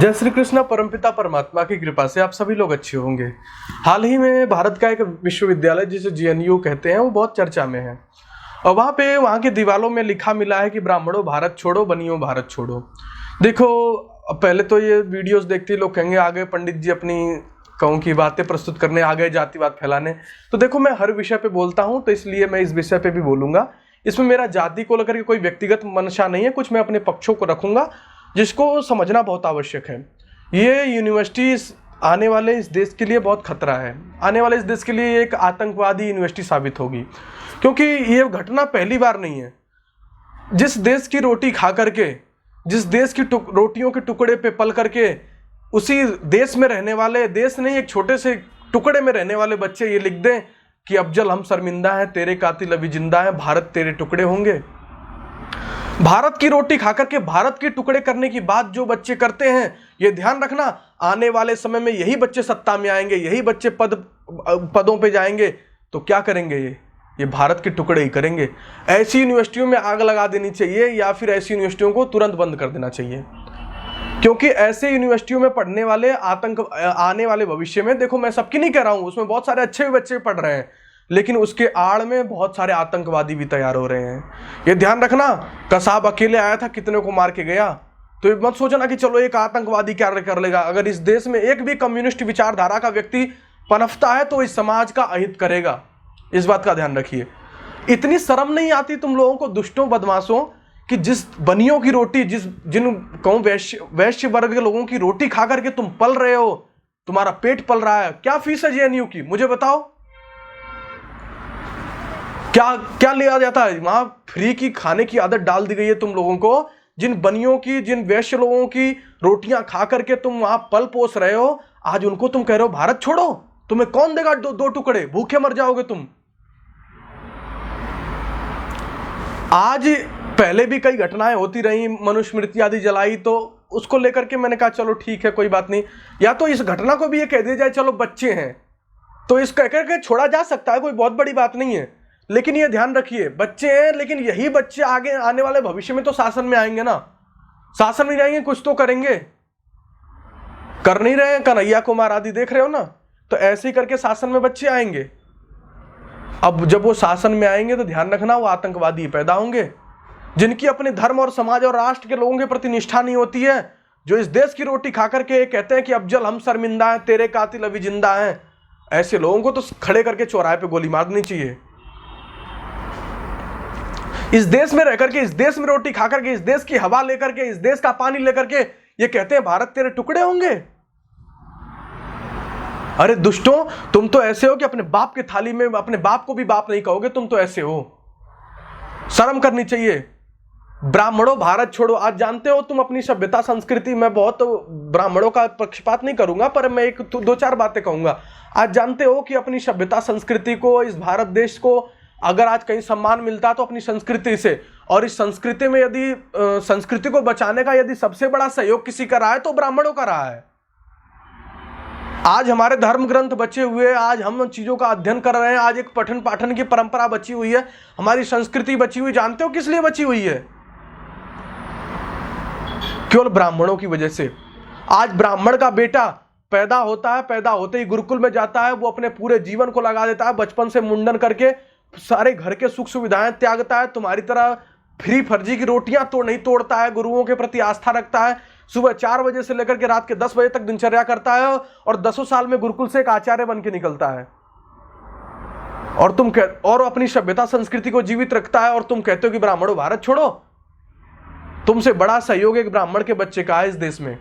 जय श्री कृष्ण। परमपिता परमात्मा की कृपा से आप सभी लोग अच्छे होंगे। हाल ही में भारत का एक विश्वविद्यालय जिसे JNU कहते हैं वो बहुत चर्चा में है और वहाँ की दीवारों में लिखा मिला है कि ब्राह्मणों भारत छोड़ो, बनियो भारत छोड़ो। देखो, पहले तो ये वीडियोस देखते ही लोग कहेंगे आगे पंडित जी अपनी कहूँ की बातें प्रस्तुत करने आ गए, जातिवाद फैलाने। तो देखो, मैं हर विषय पे बोलता हूँ तो इसलिए मैं इस विषय पे भी बोलूंगा। इसमें मेरा जाति को लेकर के कोई व्यक्तिगत मंशा नहीं है, कुछ मैं अपने पक्षों को रखूंगा जिसको समझना बहुत आवश्यक है। ये यूनिवर्सिटी आने वाले इस देश के लिए बहुत खतरा है, आने वाले इस देश के लिए एक आतंकवादी यूनिवर्सिटी साबित होगी, क्योंकि ये घटना पहली बार नहीं है। जिस देश की रोटी खा करके, जिस देश की रोटियों के टुकड़े पे पल करके उसी देश में रहने वाले, देश नहीं एक छोटे से टुकड़े में रहने वाले बच्चे ये लिख दें कि अफजल हम शर्मिंदा हैं, तेरे कातिल अभी जिंदा हैं, भारत तेरे टुकड़े होंगे। भारत की रोटी खाकर के भारत के टुकड़े करने की बात जो बच्चे करते हैं, ये ध्यान रखना, आने वाले समय में यही बच्चे सत्ता में आएंगे, यही बच्चे पदों पे जाएंगे तो क्या करेंगे? ये भारत के टुकड़े ही करेंगे। ऐसी यूनिवर्सिटियों में आग लगा देनी चाहिए या फिर ऐसी यूनिवर्सिटियों को तुरंत बंद कर देना चाहिए, क्योंकि ऐसे यूनिवर्सिटियों में पढ़ने वाले आने वाले भविष्य में, देखो मैं सबकी नहीं कह रहा हूं, उसमें बहुत सारे अच्छे बच्चे पढ़ रहे हैं, लेकिन उसके आड़ में बहुत सारे आतंकवादी भी तैयार हो रहे हैं। ये ध्यान रखना, कसाब अकेले आया था, कितने को मार के गया। तो ये मत सोचना कि चलो एक आतंकवादी क्या कर लेगा। अगर इस देश में एक भी कम्युनिस्ट विचारधारा का व्यक्ति पनपता है तो इस समाज का अहित करेगा, इस बात का ध्यान रखिए। इतनी शर्म नहीं आती तुम लोगों को, दुष्टों बदमाशों, कि जिस बनियों की रोटी, जिन कहूं वैश्य वर्ग के लोगों की रोटी खा करके तुम पल रहे हो, तुम्हारा पेट पल रहा है। क्या फीस है JNU की, मुझे बताओ? क्या क्या लिया जाता है वहां? फ्री की खाने की आदत डाल दी गई है तुम लोगों को। जिन बनियों की, जिन वैश्य लोगों की रोटियां खा करके तुम वहां पल पोस रहे हो, आज उनको तुम कह रहे हो भारत छोड़ो। तुम्हें कौन देगा दो टुकड़े? भूखे मर जाओगे तुम। आज पहले भी कई घटनाएं होती रही, मनुस्मृति आदि जलाई, तो उसको लेकर के मैंने कहा चलो ठीक है, कोई बात नहीं। या तो इस घटना को भी ये कह दिया जाए चलो बच्चे हैं तो इसको कह के छोड़ा जा सकता है, कोई बहुत बड़ी बात नहीं है। लेकिन ये ध्यान रखिए, बच्चे हैं, लेकिन यही बच्चे आगे आने वाले भविष्य में तो शासन में आएंगे ना, शासन में जाएंगे, कुछ तो करेंगे। कर नहीं रहे हैं, कन्हैया कुमार आदि देख रहे हो ना, तो ऐसे ही करके शासन में बच्चे आएंगे। अब जब वो शासन में आएंगे तो ध्यान रखना, वो आतंकवादी पैदा होंगे जिनकी अपने धर्म और समाज और राष्ट्र के लोगों के प्रति निष्ठा नहीं होती है, जो इस देश की रोटी खा करके कहते हैं कि अफजल हम शर्मिंदा हैं, तेरे कातिल अभी जिंदा हैं। ऐसे लोगों को तो खड़े करके चौराहे पे गोली मार देनी चाहिए। इस देश में रह करके, इस देश में रोटी खा करके, इस देश की हवा लेकर के, इस देश का पानी लेकर के ये कहते हैं भारत तेरे टुकड़े होंगे। अरे दुष्टों, तुम तो ऐसे हो कि अपने बाप की थाली में अपने बाप को भी बाप नहीं कहोगे, तुम तो ऐसे हो। शर्म करनी चाहिए। ब्राह्मणों भारत छोड़ो। आज जानते हो तुम अपनी सभ्यता संस्कृति, मैं बहुत ब्राह्मणों का पक्षपात नहीं करूंगा, पर मैं एक दो चार बातें कहूंगा। आज जानते हो कि अपनी सभ्यता संस्कृति को, इस भारत देश को अगर आज कहीं सम्मान मिलता है तो अपनी संस्कृति से, और इस संस्कृति में यदि संस्कृति को बचाने का यदि सबसे बड़ा सहयोग किसी का रहा है तो ब्राह्मणों का रहा है। आज हमारे धर्म ग्रंथ बचे हुए, आज हम चीजों का अध्ययन कर रहे हैं, आज एक पठन पाठन की परंपरा बची हुई है, हमारी संस्कृति बची हुई। जानते हो किस लिए बची हुई है? केवल ब्राह्मणों की वजह से। आज ब्राह्मण का बेटा पैदा होता है, पैदा होते ही गुरुकुल में जाता है, वो अपने पूरे जीवन को लगा देता है, बचपन से मुंडन करके सारे घर के सुख सुविधाएं त्यागता है, तुम्हारी तरह फ्री फर्जी की रोटियां तो नहीं तोड़ता है, गुरुओं के प्रति आस्था रखता है, सुबह 4 बजे से लेकर के रात के 10 बजे तक दिनचर्या करता है और 10 साल में गुरुकुल से एक आचार्य बन के निकलता है। और अपनी सभ्यता संस्कृति को जीवित रखता है, और तुम कहते हो कि ब्राह्मणों भारत छोड़ो। तुमसे बड़ा सहयोग एक ब्राह्मण के बच्चे का है इस देश में।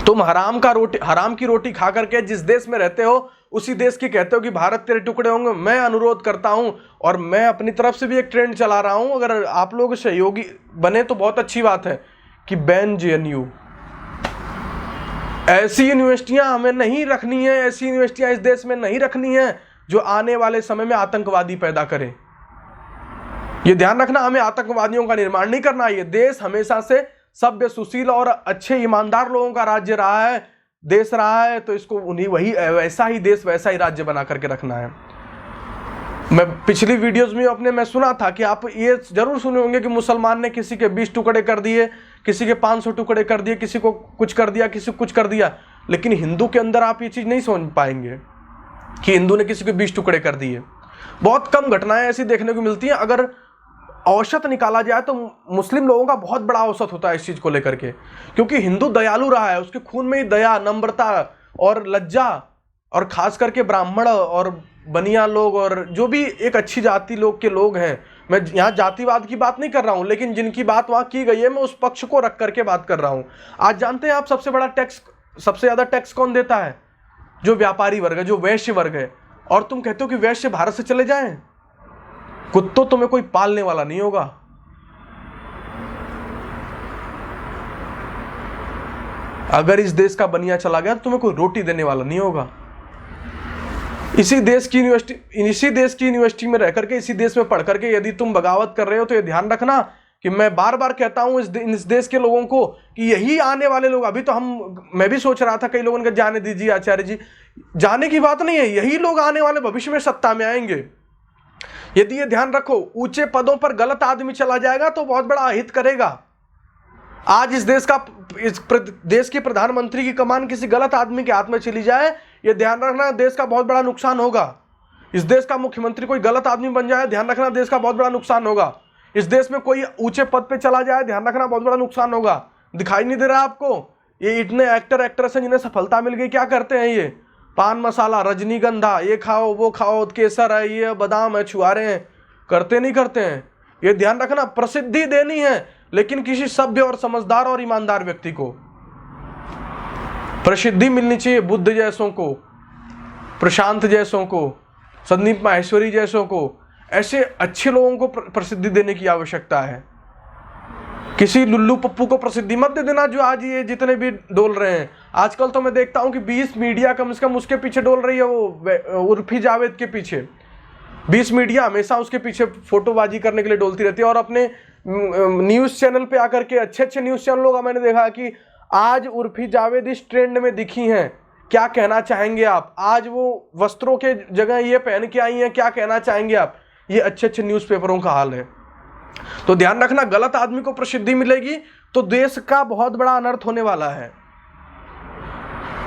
तुम हराम की रोटी खा करके जिस देश में रहते हो उसी देश की कहते हो कि भारत तेरे टुकड़े होंगे। मैं अनुरोध करता हूं, और मैं अपनी तरफ से भी एक ट्रेंड चला रहा हूं, अगर आप लोग सहयोगी बने तो बहुत अच्छी बात है, कि बैन JNU। ऐसी यूनिवर्सिटियां हमें नहीं रखनी है, ऐसी यूनिवर्सिटियां इस देश में नहीं रखनी है जो आने वाले समय में आतंकवादी पैदा करें। ये ध्यान रखना, हमें आतंकवादियों का निर्माण नहीं करना। ये देश हमेशा से सभ्य, सुशील और अच्छे ईमानदार लोगों का राज्य रहा है, देश रहा है, तो इसको वैसा ही देश, वैसा ही राज्य बना करके रखना है। मैं पिछली वीडियोस में मैं सुना था कि आप ये जरूर सुने होंगे कि मुसलमान ने किसी के 20 टुकड़े कर दिए, किसी के 500 टुकड़े कर दिए, किसी को कुछ कर दिया, किसी को कुछ कर दिया। लेकिन हिंदू के अंदर आप ये चीज़ नहीं समझ पाएंगे कि हिंदू ने किसी के 20 टुकड़े कर दिए। बहुत कम घटनाएं ऐसी देखने को मिलती हैं। अगर औसत निकाला जाए तो मुस्लिम लोगों का बहुत बड़ा औसत होता है इस चीज़ को लेकर के, क्योंकि हिंदू दयालु रहा है, उसके खून में ही दया, नम्रता और लज्जा, और खास करके ब्राह्मण और बनिया लोग और जो भी एक अच्छी जाति लोग के लोग हैं, मैं यहाँ जातिवाद की बात नहीं कर रहा हूँ, लेकिन जिनकी बात वहाँ की गई है मैं उस पक्ष को रख करके बात कर रहा हूँ। आज जानते हैं आप सबसे ज़्यादा टैक्स कौन देता है? जो व्यापारी वर्ग है, जो वैश्य वर्ग है। और तुम कहते हो कि वैश्य भारत से चले जाएं? कुत्तों, तुम्हें कोई पालने वाला नहीं होगा। अगर इस देश का बनिया चला गया तो तुम्हें कोई रोटी देने वाला नहीं होगा। इसी देश की यूनिवर्सिटी में रह करके, इसी देश में पढ़ करके यदि तुम बगावत कर रहे हो तो ये ध्यान रखना कि मैं बार बार कहता हूं इस देश के लोगों को कि यही आने वाले लोग, अभी तो मैं भी सोच रहा था कई लोगों ने जाने दीजिए आचार्य जी, जाने की बात नहीं है, यही लोग आने वाले भविष्य में सत्ता में आएंगे। यदि ये ध्यान रखो, ऊंचे पदों पर गलत आदमी चला जाएगा तो बहुत बड़ा अहित करेगा। आज इस देश के प्रधानमंत्री की कमान किसी गलत आदमी के हाथ में चली जाए, ये ध्यान रखना देश का बहुत बड़ा नुकसान होगा। इस देश का मुख्यमंत्री कोई गलत आदमी बन जाए, ध्यान रखना देश का बहुत बड़ा नुकसान होगा। इस देश में कोई ऊंचे पद पे चला जाए, ध्यान रखना बहुत बड़ा नुकसान होगा। दिखाई नहीं दे रहा आपको? ये इतने एक्टर एक्ट्रेस हैं जिन्हें सफलता मिल गई, क्या करते हैं ये? पान मसाला, रजनीगंधा, ये खाओ वो खाओ, केसर है, ये बादाम है, छुआरे हैं, करते नहीं करते हैं। ये ध्यान रखना, प्रसिद्धि देनी है लेकिन किसी सभ्य और समझदार और ईमानदार व्यक्ति को प्रसिद्धि मिलनी चाहिए। बुद्ध जैसों को, प्रशांत जैसों को, संदीप माहेश्वरी जैसों को, ऐसे अच्छे लोगों को प्रसिद्धि देने की आवश्यकता है। किसी लुल्लू पप्पू को प्रसिद्धि मत दे देना जो आज ये जितने भी डोल रहे हैं। आजकल तो मैं देखता हूं कि 20 मीडिया कम से कम उसके पीछे डोल रही है, वो उर्फी जावेद के पीछे। 20 मीडिया हमेशा उसके पीछे फोटोबाजी करने के लिए डोलती रहती है। और अपने न्यूज़ चैनल पे आकर के, अच्छे अच्छे न्यूज़ चैनलों का मैंने देखा कि आज उर्फी जावेद इस ट्रेंड में दिखी हैं, क्या कहना चाहेंगे आप? आज वो वस्त्रों के जगह ये पहन के आई हैं, क्या कहना चाहेंगे आप? ये अच्छे अच्छे न्यूज़पेपरों का हाल है। तो ध्यान रखना, गलत आदमी को प्रसिद्धि मिलेगी तो देश का बहुत बड़ा अनर्थ होने वाला है।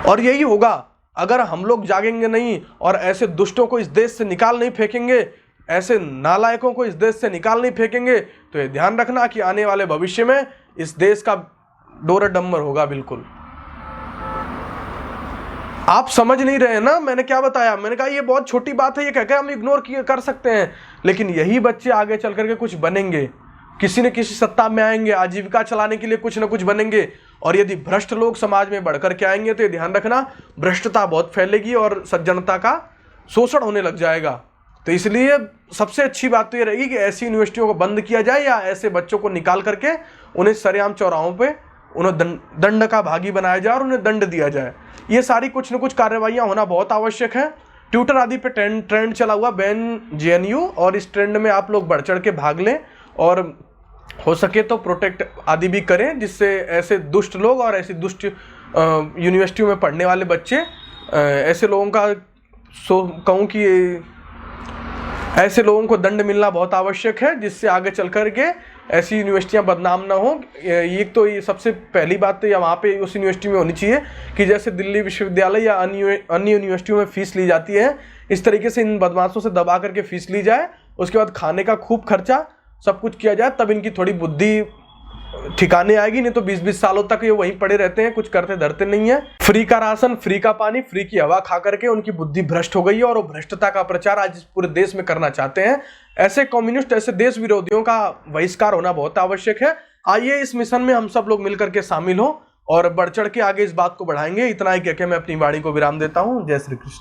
और यही होगा अगर हम लोग जागेंगे नहीं और ऐसे दुष्टों को इस देश से निकाल नहीं फेंकेंगे, ऐसे नालायकों को इस देश से निकाल नहीं फेंकेंगे, तो ये ध्यान रखना कि आने वाले भविष्य में इस देश का डोरा डम्बर होगा। बिल्कुल आप समझ नहीं रहे ना मैंने क्या बताया। मैंने कहा ये बहुत छोटी बात है, ये कहकर हम इग्नोर कर सकते हैं, लेकिन यही बच्चे आगे चल करके कुछ बनेंगे, किसी न किसी सत्ता में आएंगे, आजीविका चलाने के लिए कुछ न कुछ बनेंगे। और यदि भ्रष्ट लोग समाज में बढ़कर के आएंगे तो ये ध्यान रखना भ्रष्टता बहुत फैलेगी और सज्जनता का शोषण होने लग जाएगा। तो इसलिए सबसे अच्छी बात तो ये रहेगी कि ऐसी यूनिवर्सिटियों को बंद किया जाए या ऐसे बच्चों को निकाल करके उन्हें सरेआम चौराहों पे उन्हें दंड का भागी बनाया जाए और उन्हें दंड दिया जाए। ये सारी कुछ न कुछ कार्रवाइयाँ होना बहुत आवश्यक है। ट्विटर आदि पे ट्रेंड चला हुआ बैन JNU, और इस ट्रेंड में आप लोग बढ़ चढ़ के भाग लें और हो सके तो प्रोटेक्ट आदि भी करें, जिससे ऐसे दुष्ट लोग और ऐसी दुष्ट यूनिवर्सिटियों में पढ़ने वाले बच्चे, ऐसे लोगों का कहूँ कि ऐसे लोगों को दंड मिलना बहुत आवश्यक है, जिससे आगे चल कर के ऐसी यूनिवर्सिटियां बदनाम ना हो। ये सबसे पहली बात तो या वहाँ पे उस यूनिवर्सिटी में होनी चाहिए कि जैसे दिल्ली विश्वविद्यालय या अन्य यूनिवर्सिटियों में फीस ली जाती है, इस तरीके से इन बदमाशों से दबा करके फीस ली जाए। उसके बाद खाने का खूब खर्चा सब कुछ किया जाए, तब इनकी थोड़ी बुद्धि ठिकाने आएगी। नहीं तो 20-20 सालों तक ये वहीं पड़े रहते हैं, कुछ करते धरते नहीं है। फ्री का राशन, फ्री का पानी, फ्री की हवा खा करके उनकी बुद्धि भ्रष्ट हो गई है और वो भ्रष्टता का प्रचार आज पूरे देश में करना चाहते हैं। ऐसे कम्युनिस्ट, ऐसे देश विरोधियों का बहिष्कार होना बहुत आवश्यक है। आइए इस मिशन में हम सब लोग मिलकर के शामिल हो और बढ़ चढ़ के आगे इस बात को बढ़ाएंगे। इतना ही कहकर मैं अपनी वाणी को विराम देता हूँ। जय श्री कृष्ण।